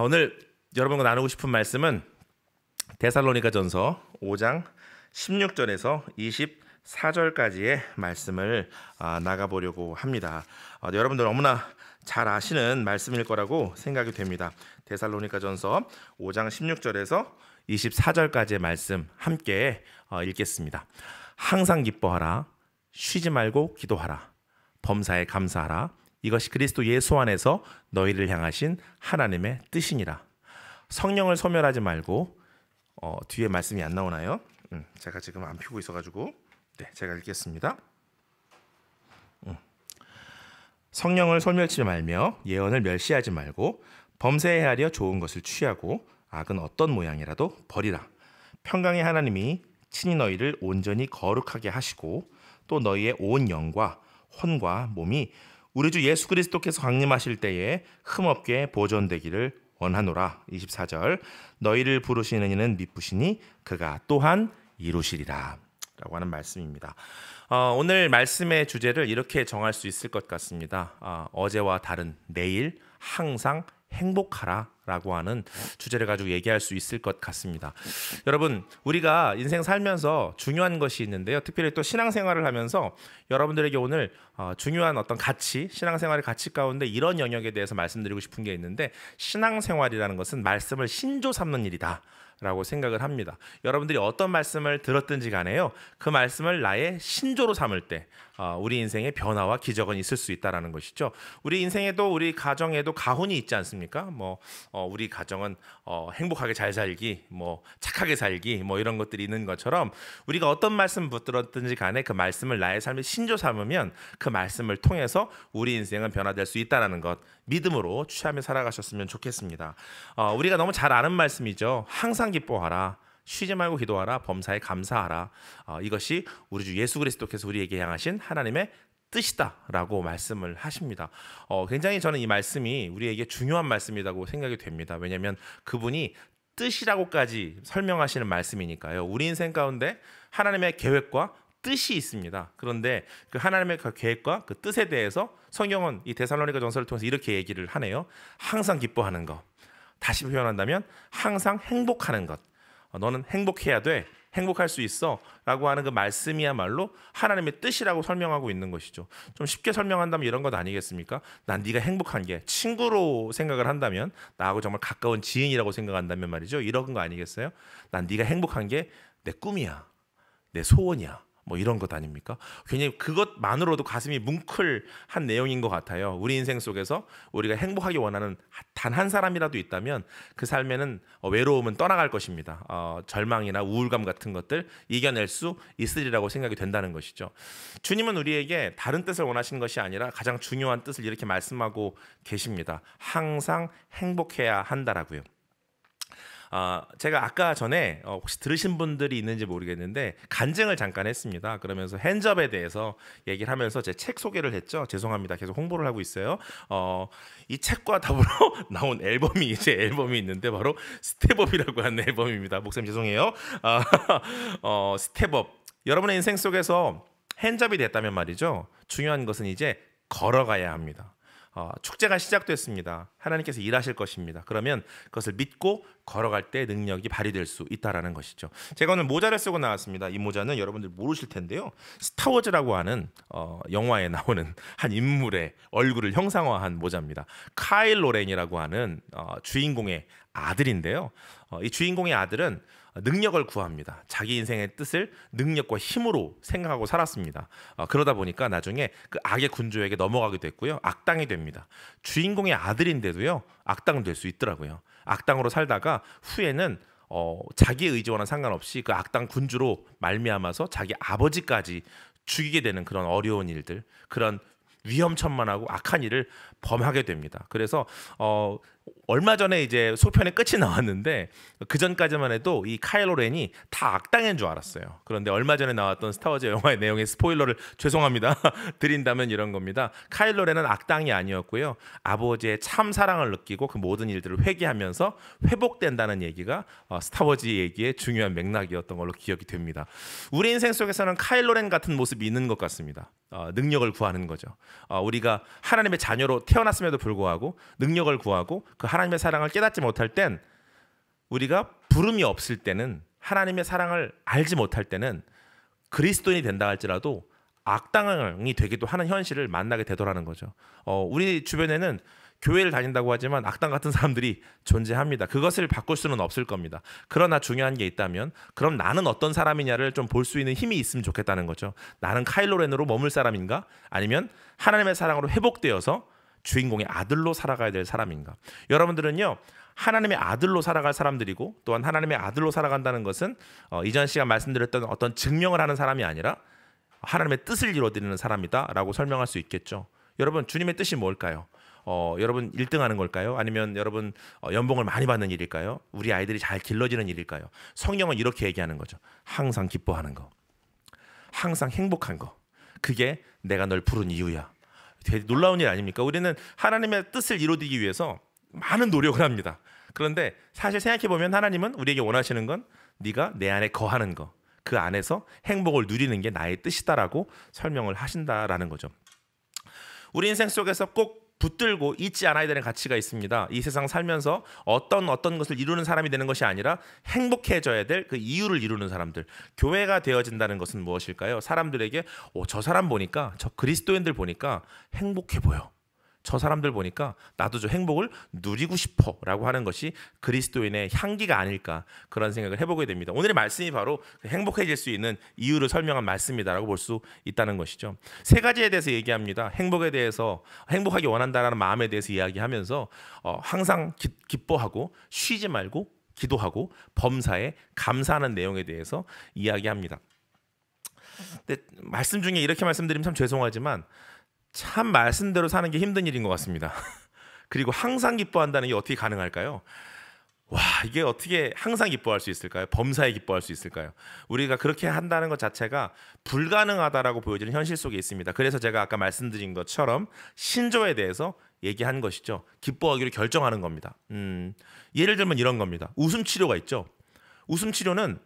오늘 여러분과 나누고 싶은 말씀은 데살로니가전서 5장 16절에서 24절까지의 말씀을 나가보려고 합니다. 여러분들 너무나 잘 아시는 말씀일 거라고 생각이 됩니다. 데살로니가전서 5장 16절에서 24절까지의 말씀 함께 읽겠습니다. 항상 기뻐하라, 쉬지 말고 기도하라, 범사에 감사하라. 이것이 그리스도 예수 안에서 너희를 향하신 하나님의 뜻이니라. 성령을 소멸하지 말고 뒤에 말씀이 안 나오나요? 제가 지금 안 펴고 있어가지고 제가 읽겠습니다. 성령을 소멸치 말며 예언을 멸시하지 말고 범사에 하려 좋은 것을 취하고 악은 어떤 모양이라도 버리라. 평강의 하나님이 친히 너희를 온전히 거룩하게 하시고 또 너희의 온 영과 혼과 몸이 우리 주 예수 그리스도께서 강림하실 때에 흠없게 보존되기를 원하노라. 24절 너희를 부르시는 이는 미쁘시니 그가 또한 이루시리라 라고 하는 말씀입니다. 오늘 말씀의 주제를 이렇게 정할 수 있을 것 같습니다. 어제와 다른 내일 항상 행복하라 라고 하는 주제를 가지고 얘기할 수 있을 것 같습니다. 여러분, 우리가 인생 살면서 중요한 것이 있는데요. 특별히 또 신앙생활을 하면서 여러분들에게 오늘 중요한 어떤 가치, 신앙생활의 가치 가운데 이런 영역에 대해서 말씀드리고 싶은 게 있는데, 신앙생활이라는 것은 말씀을 신조 삼는 일이다 라고 생각을 합니다. 여러분들이 어떤 말씀을 들었든지 간에요, 그 말씀을 나의 신조로 삼을 때 우리 인생의 변화와 기적은 있을 수 있다는 것이죠. 우리 인생에도 우리 가정에도 가훈이 있지 않습니까? 우리 가정은 행복하게 잘 살기, 착하게 살기, 이런 것들이 있는 것처럼 우리가 어떤 말씀 붙들었든지 간에 그 말씀을 나의 삶의 신조 삼으면 그 말씀을 통해서 우리 인생은 변화될 수 있다는 것 믿음으로 취하며 살아가셨으면 좋겠습니다. 우리가 너무 잘 아는 말씀이죠. 항상 기뻐하라, 쉬지 말고 기도하라, 범사에 감사하라. 이것이 우리 주 예수 그리스도께서 우리에게 향하신 하나님의 뜻이다라고 말씀을 하십니다. 굉장히 저는 이 말씀이 우리에게 중요한 말씀이라고 생각이 됩니다. 왜냐하면 그분이 뜻이라고까지 설명하시는 말씀이니까요. 우리 인생 가운데 하나님의 계획과 뜻이 있습니다. 그런데 그 하나님의 그 계획과 그 뜻에 대해서 성경은 이 데살로니가 전서를 통해서 이렇게 얘기를 하네요. 항상 기뻐하는 것. 다시 표현한다면 항상 행복하는 것. 너는 행복해야 돼. 행복할 수 있어 라고 하는 그 말씀이야말로 하나님의 뜻이라고 설명하고 있는 것이죠. 좀 쉽게 설명한다면 이런 것 아니겠습니까? 난 네가 행복한 게, 친구로 생각을 한다면, 나하고 정말 가까운 지인이라고 생각한다면 말이죠, 이런 거 아니겠어요? 난 네가 행복한 게 내 꿈이야, 내 소원이야, 이런 것 아닙니까? 괜히 그것만으로도 가슴이 뭉클한 내용인 것 같아요. 우리 인생 속에서 우리가 행복하게 원하는 단 한 사람이라도 있다면 그 삶에는 외로움은 떠나갈 것입니다. 절망이나 우울감 같은 것들 이겨낼 수 있으리라고 생각이 된다는 것이죠. 주님은 우리에게 다른 뜻을 원하시는 것이 아니라 가장 중요한 뜻을 이렇게 말씀하고 계십니다. 항상 행복해야 한다라고요. 제가 아까 전에 혹시 들으신 분들이 있는지 모르겠는데 간증을 잠깐 했습니다. 그러면서 핸즈업에 대해서 얘기를 하면서 제 책 소개를 했죠. 죄송합니다. 계속 홍보를 하고 있어요. 이 책과 더불어 나온 앨범이 있는데 바로 스텝업이라고 하는 앨범입니다. 목사님 죄송해요. 스텝업. 여러분의 인생 속에서 핸즈업이 됐다면 말이죠. 중요한 것은 이제 걸어가야 합니다. 축제가 시작됐습니다. 하나님께서 일하실 것입니다. 그러면 그것을 믿고 걸어갈 때 능력이 발휘될 수 있다라는 것이죠. 제가 오늘 모자를 쓰고 나왔습니다. 이 모자는 여러분들 모르실 텐데요. 스타워즈라고 하는 영화에 나오는 한 인물의 얼굴을 형상화한 모자입니다. 카일 로렌이라고 하는 주인공의 아들인데요. 이 주인공의 아들은 능력을 구합니다. 자기 인생의 뜻을 능력과 힘으로 생각하고 살았습니다. 그러다 보니까 나중에 그 악의 군주에게 넘어가게 됐고요. 악당이 됩니다. 주인공의 아들인데도요, 악당 될 수 있더라고요. 악당으로 살다가 후에는 자기의 의지와는 상관없이 그 악당 군주로 말미암아서 자기 아버지까지 죽이게 되는 그런 어려운 일들, 그런 위험천만하고 악한 일을 범하게 됩니다. 그래서 얼마 전에 이제 소편의 끝이 나왔는데 그 전까지만 해도 이 카일로 렌이 다 악당인 줄 알았어요. 그런데 얼마 전에 나왔던 스타워즈 영화의 내용의 스포일러를 죄송합니다 드린다면 이런 겁니다. 카일로 렌은 악당이 아니었고요. 아버지의 참 사랑을 느끼고 그 모든 일들을 회개하면서 회복된다는 얘기가 스타워즈 얘기의 중요한 맥락이었던 걸로 기억이 됩니다. 우리 인생 속에서는 카일로 렌 같은 모습이 있는 것 같습니다. 능력을 구하는 거죠. 우리가 하나님의 자녀로 태어났음에도 불구하고 능력을 구하고 그 하나님의 사랑을 깨닫지 못할 땐, 우리가 부름이 없을 때는, 하나님의 사랑을 알지 못할 때는 그리스도인이 된다 할지라도 악당이 되기도 하는 현실을 만나게 되더라는 거죠. 우리 주변에는 교회를 다닌다고 하지만 악당 같은 사람들이 존재합니다. 그것을 바꿀 수는 없을 겁니다. 그러나 중요한 게 있다면, 그럼 나는 어떤 사람이냐를 좀 볼 수 있는 힘이 있으면 좋겠다는 거죠. 나는 카일로 렌으로 머물 사람인가? 아니면 하나님의 사랑으로 회복되어서 주인공의 아들로 살아가야 될 사람인가? 여러분들은요, 하나님의 아들로 살아갈 사람들이고, 또한 하나님의 아들로 살아간다는 것은 이전 시간 말씀드렸던 어떤 증명을 하는 사람이 아니라 하나님의 뜻을 이루어드리는 사람이다 라고 설명할 수 있겠죠. 여러분, 주님의 뜻이 뭘까요? 여러분 1등 하는 걸까요? 아니면 여러분 연봉을 많이 받는 일일까요? 우리 아이들이 잘 길러지는 일일까요? 성경은 이렇게 얘기하는 거죠. 항상 기뻐하는 거, 항상 행복한 거, 그게 내가 널 부른 이유야. 되게 놀라운 일 아닙니까? 우리는 하나님의 뜻을 이루어드리기 위해서 많은 노력을 합니다. 그런데 사실 생각해보면 하나님은 우리에게 원하시는 건 네가 내 안에 거하는 거, 그 안에서 행복을 누리는 게 나의 뜻이다라고 설명을 하신다라는 거죠. 우리 인생 속에서 꼭 붙들고 잊지 않아야 되는 가치가 있습니다. 이 세상 살면서 어떤 것을 이루는 사람이 되는 것이 아니라 행복해져야 될 그 이유를 이루는 사람들. 교회가 되어진다는 것은 무엇일까요? 사람들에게 저 사람 보니까, 저 그리스도인들 보니까 행복해 보여, 저 사람들 보니까 나도 저 행복을 누리고 싶어 라고 하는 것이 그리스도인의 향기가 아닐까, 그런 생각을 해보게 됩니다. 오늘의 말씀이 바로 행복해질 수 있는 이유를 설명한 말씀이다라고 볼 수 있다는 것이죠. 세 가지에 대해서 얘기합니다. 행복에 대해서, 행복하기 원한다라는 마음에 대해서 이야기하면서 항상 기뻐하고 쉬지 말고 기도하고 범사에 감사하는 내용에 대해서 이야기합니다. 근데 말씀 중에 이렇게 말씀드리면 참 죄송하지만 참 말씀대로 사는 게 힘든 일인 것 같습니다. 그리고 항상 기뻐한다는 게 어떻게 가능할까요? 와, 이게 어떻게 항상 기뻐할 수 있을까요? 범사에 기뻐할 수 있을까요? 우리가 그렇게 한다는 것 자체가 불가능하다라고 보여지는 현실 속에 있습니다. 그래서 제가 아까 말씀드린 것처럼 신조에 대해서 얘기한 것이죠. 기뻐하기로 결정하는 겁니다. 예를 들면 이런 겁니다. 웃음 치료가 있죠. 웃음 치료는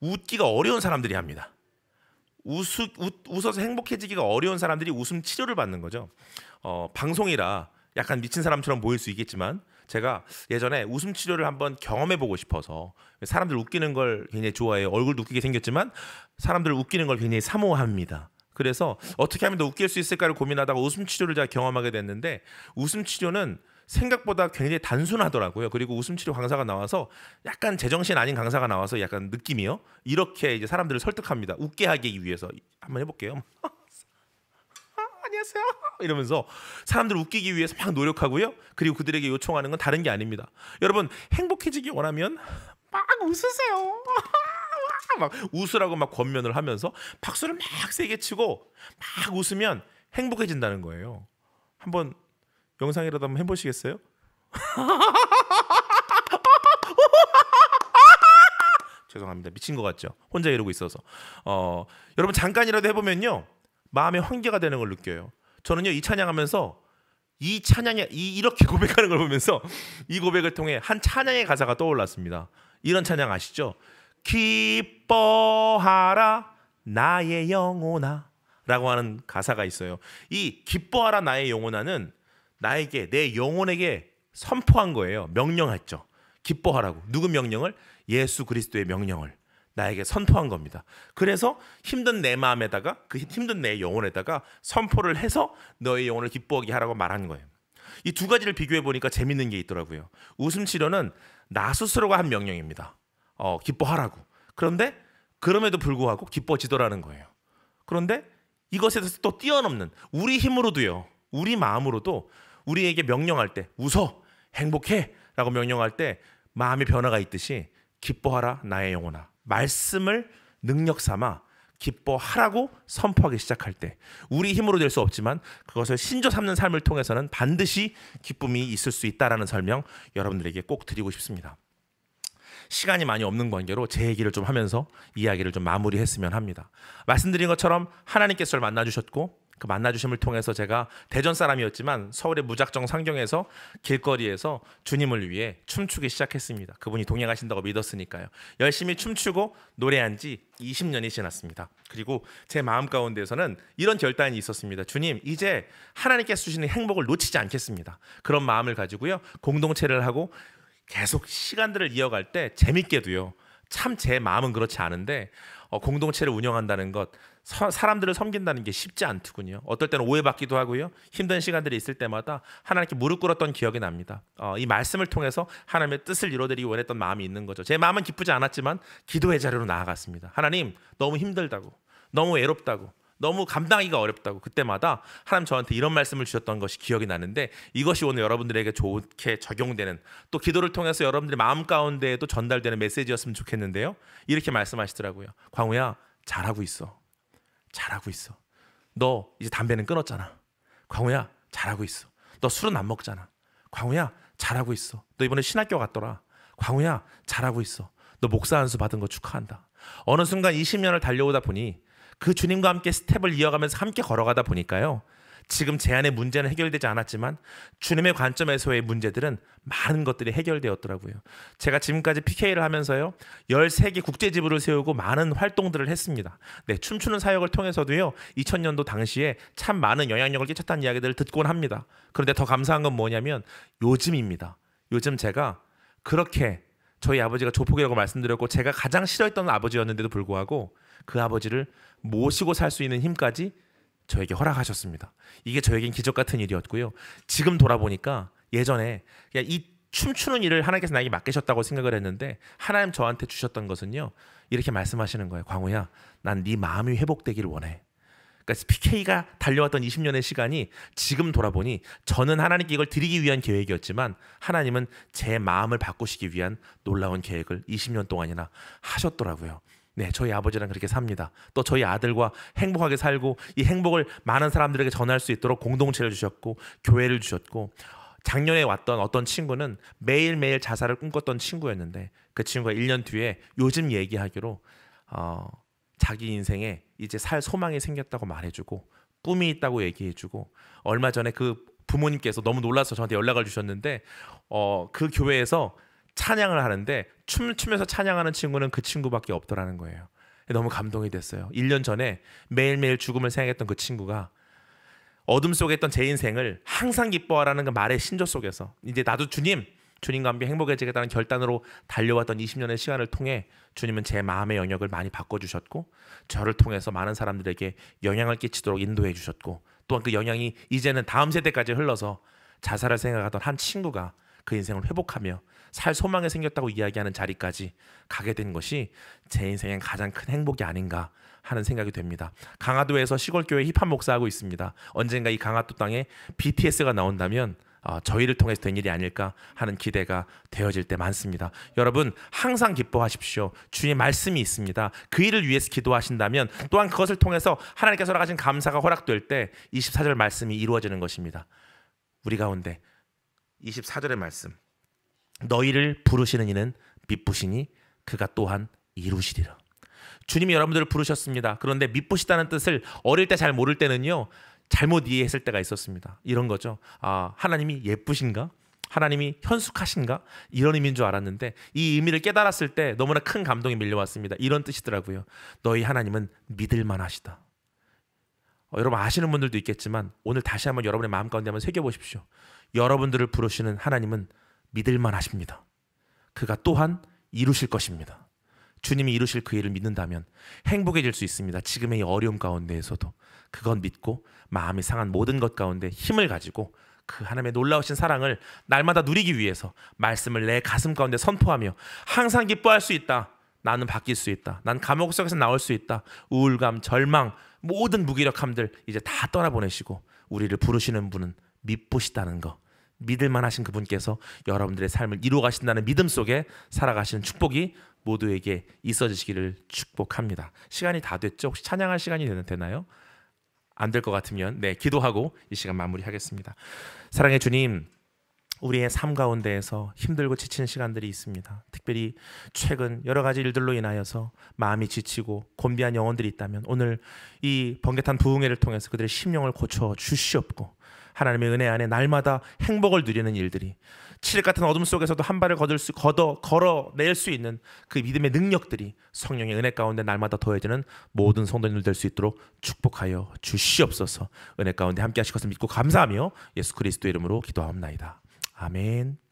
웃기가 어려운 사람들이 합니다. 웃어서 행복해지기가 어려운 사람들이 웃음 치료를 받는 거죠. 방송이라 약간 미친 사람처럼 보일 수 있겠지만, 제가 예전에 웃음 치료를 한번 경험해보고 싶어서, 사람들 웃기는 걸 굉장히 좋아해요. 얼굴도 웃기게 생겼지만 사람들 웃기는 걸 굉장히 사모합니다. 그래서 어떻게 하면 더 웃길 수 있을까를 고민하다가 웃음 치료를 제가 경험하게 됐는데, 웃음 치료는 생각보다 굉장히 단순하더라고요. 그리고 웃음 치료 강사가 나와서, 약간 제정신 아닌 강사가 나와서 약간 느낌이요, 이렇게 이제 사람들을 설득합니다. 웃게 하기 위해서. 한번 해볼게요. 안녕하세요 이러면서 사람들을 웃기기 위해서 막 노력하고요. 그리고 그들에게 요청하는 건 다른 게 아닙니다. 여러분, 행복해지기 원하면 막 웃으세요. 막 웃으라고 막 권면을 하면서 박수를 막 세게 치고 막 웃으면 행복해진다는 거예요. 한번 영상이라도 한번 해보시겠어요? 죄송합니다. 미친 것 같죠? 혼자 이러고 있어서. 여러분 잠깐이라도 해보면요, 마음의 환기가 되는 걸 느껴요. 저는요, 이 찬양하면서 이 찬양에 이렇게 고백하는 걸 보면서 이 고백을 통해 한 찬양의 가사가 떠올랐습니다. 이런 찬양 아시죠? 기뻐하라 나의 영혼아 라고 하는 가사가 있어요. 이 기뻐하라 나의 영혼아는 나에게, 내 영혼에게 선포한 거예요. 명령했죠. 기뻐하라고. 누구 명령을? 예수 그리스도의 명령을 나에게 선포한 겁니다. 그래서 힘든 내 마음에다가, 그 힘든 내 영혼에다가 선포를 해서 너의 영혼을 기뻐하게 하라고 말한 거예요. 이 두 가지를 비교해 보니까 재밌는 게 있더라고요. 웃음 치료는 나 스스로가 한 명령입니다. 기뻐하라고. 그런데 그럼에도 불구하고 기뻐지더라는 거예요. 그런데 이것에서 또 뛰어넘는, 우리 힘으로도요, 우리 마음으로도 우리에게 명령할 때, 웃어, 행복해 라고 명령할 때 마음의 변화가 있듯이 기뻐하라 나의 영혼아, 말씀을 능력 삼아 기뻐하라고 선포하기 시작할 때, 우리 힘으로 될 수 없지만 그것을 신조 삼는 삶을 통해서는 반드시 기쁨이 있을 수 있다라는 설명 여러분들에게 꼭 드리고 싶습니다. 시간이 많이 없는 관계로 제 얘기를 좀 하면서 이야기를 좀 마무리했으면 합니다. 말씀드린 것처럼 하나님께서 저를 만나주셨고, 그 만나주심을 통해서 제가 대전 사람이었지만 서울의 무작정 상경에서 길거리에서 주님을 위해 춤추기 시작했습니다. 그분이 동행하신다고 믿었으니까요. 열심히 춤추고 노래한 지 20년이 지났습니다. 그리고 제 마음 가운데에서는 이런 결단이 있었습니다. 주님, 이제 하나님께서 주시는 행복을 놓치지 않겠습니다. 그런 마음을 가지고요, 공동체를 하고 계속 시간들을 이어갈 때 재밌게도요, 참 제 마음은 그렇지 않은데 공동체를 운영한다는 것, 사람들을 섬긴다는 게 쉽지 않더군요. 어떨 때는 오해받기도 하고요, 힘든 시간들이 있을 때마다 하나님께 무릎 꿇었던 기억이 납니다. 이 말씀을 통해서 하나님의 뜻을 이루어드리기 원했던 마음이 있는 거죠. 제 마음은 기쁘지 않았지만 기도의 자리로 나아갔습니다. 하나님, 너무 힘들다고, 너무 외롭다고, 너무 감당하기가 어렵다고 그때마다 하나님 저한테 이런 말씀을 주셨던 것이 기억이 나는데, 이것이 오늘 여러분들에게 좋게 적용되는, 또 기도를 통해서 여러분들의 마음 가운데에도 전달되는 메시지였으면 좋겠는데요. 이렇게 말씀하시더라고요. 광우야, 잘하고 있어. 잘하고 있어. 너 이제 담배는 끊었잖아. 광우야, 잘하고 있어. 너 술은 안 먹잖아. 광우야, 잘하고 있어. 너 이번에 신학교 갔더라. 광우야, 잘하고 있어. 너 목사 안수 받은 거 축하한다. 어느 순간 20년을 달려오다 보니, 그 주님과 함께 스텝을 이어가면서 함께 걸어가다 보니까요, 지금 제 안의 문제는 해결되지 않았지만 주님의 관점에서의 문제들은 많은 것들이 해결되었더라고요. 제가 지금까지 PK를 하면서요, 13개 국제지부를 세우고 많은 활동들을 했습니다. 네, 춤추는 사역을 통해서도요, 2000년도 당시에 참 많은 영향력을 끼쳤다는 이야기들을 듣곤 합니다. 그런데 더 감사한 건 뭐냐면 요즘입니다. 요즘 제가 그렇게, 저희 아버지가 조폭이라고 말씀드렸고 제가 가장 싫어했던 아버지였는데도 불구하고 그 아버지를 모시고 살 수 있는 힘까지 저에게 허락하셨습니다. 이게 저에겐 기적 같은 일이었고요. 지금 돌아보니까 예전에 그냥 이 춤추는 일을 하나님께서 나에게 맡기셨다고 생각을 했는데, 하나님 저한테 주셨던 것은요, 이렇게 말씀하시는 거예요. 광우야, 난 네 마음이 회복되기를 원해. 그러니까 PK가 달려왔던 20년의 시간이 지금 돌아보니 저는 하나님께 이걸 드리기 위한 계획이었지만 하나님은 제 마음을 바꾸시기 위한 놀라운 계획을 20년 동안이나 하셨더라고요. 네, 저희 아버지랑 그렇게 삽니다. 또 저희 아들과 행복하게 살고 이 행복을 많은 사람들에게 전할 수 있도록 공동체를 주셨고 교회를 주셨고, 작년에 왔던 어떤 친구는 매일매일 자살을 꿈꿨던 친구였는데 그 친구가 1년 뒤에 요즘 얘기하기로 자기 인생에 이제 살 소망이 생겼다고 말해주고 꿈이 있다고 얘기해주고, 얼마 전에 그 부모님께서 너무 놀라서 저한테 연락을 주셨는데 그 교회에서 찬양을 하는데 춤추면서 찬양하는 친구는 그 친구밖에 없더라는 거예요. 너무 감동이 됐어요. 1년 전에 매일매일 죽음을 생각했던 그 친구가 어둠 속에 있던 제 인생을 항상 기뻐하라는 그 말의 신조 속에서 이제 나도 주님과 함께 행복해지겠다는 결단으로 달려왔던 20년의 시간을 통해 주님은 제 마음의 영역을 많이 바꿔주셨고, 저를 통해서 많은 사람들에게 영향을 끼치도록 인도해 주셨고, 또한 그 영향이 이제는 다음 세대까지 흘러서 자살을 생각하던 한 친구가 그 인생을 회복하며 살 소망이 생겼다고 이야기하는 자리까지 가게 된 것이 제 인생의 가장 큰 행복이 아닌가 하는 생각이 됩니다. 강화도에서 시골교회 힙합 목사하고 있습니다. 언젠가 이 강화도 땅에 BTS가 나온다면 저희를 통해서 된 일이 아닐까 하는 기대가 되어질 때 많습니다. 여러분, 항상 기뻐하십시오. 주의 말씀이 있습니다. 그 일을 위해서 기도하신다면 또한 그것을 통해서 하나님께서 허락하신 감사가 허락될 때 24절 말씀이 이루어지는 것입니다. 우리 가운데 24절의 말씀, 너희를 부르시는 이는 미쁘시니 그가 또한 이루시리라. 주님이 여러분들을 부르셨습니다. 그런데 미쁘시다는 뜻을 어릴 때 잘 모를 때는요, 잘못 이해했을 때가 있었습니다. 이런 거죠. 하나님이 예쁘신가? 하나님이 현숙하신가? 이런 의미인 줄 알았는데 이 의미를 깨달았을 때 너무나 큰 감동이 밀려왔습니다. 이런 뜻이더라고요. 너희 하나님은 믿을만 하시다. 여러분 아시는 분들도 있겠지만 오늘 다시 한번 여러분의 마음 가운데 한번 새겨보십시오. 여러분들을 부르시는 하나님은 믿을만 하십니다. 그가 또한 이루실 것입니다. 주님이 이루실 그 일을 믿는다면 행복해질 수 있습니다. 지금의 이 어려움 가운데에서도 그건 믿고 마음이 상한 모든 것 가운데 힘을 가지고 그 하나님의 놀라우신 사랑을 날마다 누리기 위해서 말씀을 내 가슴 가운데 선포하며 항상 기뻐할 수 있다. 나는 바뀔 수 있다. 난 감옥 속에서 나올 수 있다. 우울감, 절망, 모든 무기력함들 이제 다 떠나보내시고 우리를 부르시는 분은 미쁘시다는 거, 믿을만 하신 그분께서 여러분들의 삶을 이루어 가신다는 믿음 속에 살아가시는 축복이 모두에게 있어지시기를 축복합니다. 시간이 다 됐죠? 혹시 찬양할 시간이 되나요? 안 될 것 같으면 기도하고 이 시간 마무리하겠습니다. 사랑의 주님, 우리의 삶 가운데에서 힘들고 지친 시간들이 있습니다. 특별히 최근 여러 가지 일들로 인하여서 마음이 지치고 곤비한 영혼들이 있다면 오늘 이 번개탄 부흥회를 통해서 그들의 심령을 고쳐 주시옵고 하나님의 은혜 안에 날마다 행복을 누리는 일들이 칠흑 같은 어둠 속에서도 한 발을 걸어낼 수 있는 그 믿음의 능력들이 성령의 은혜 가운데 날마다 더해지는 모든 성도님들 될 수 있도록 축복하여 주시옵소서. 은혜 가운데 함께 하실 것을 믿고 감사하며 예수 그리스도의 이름으로 기도하옵나이다. 아멘.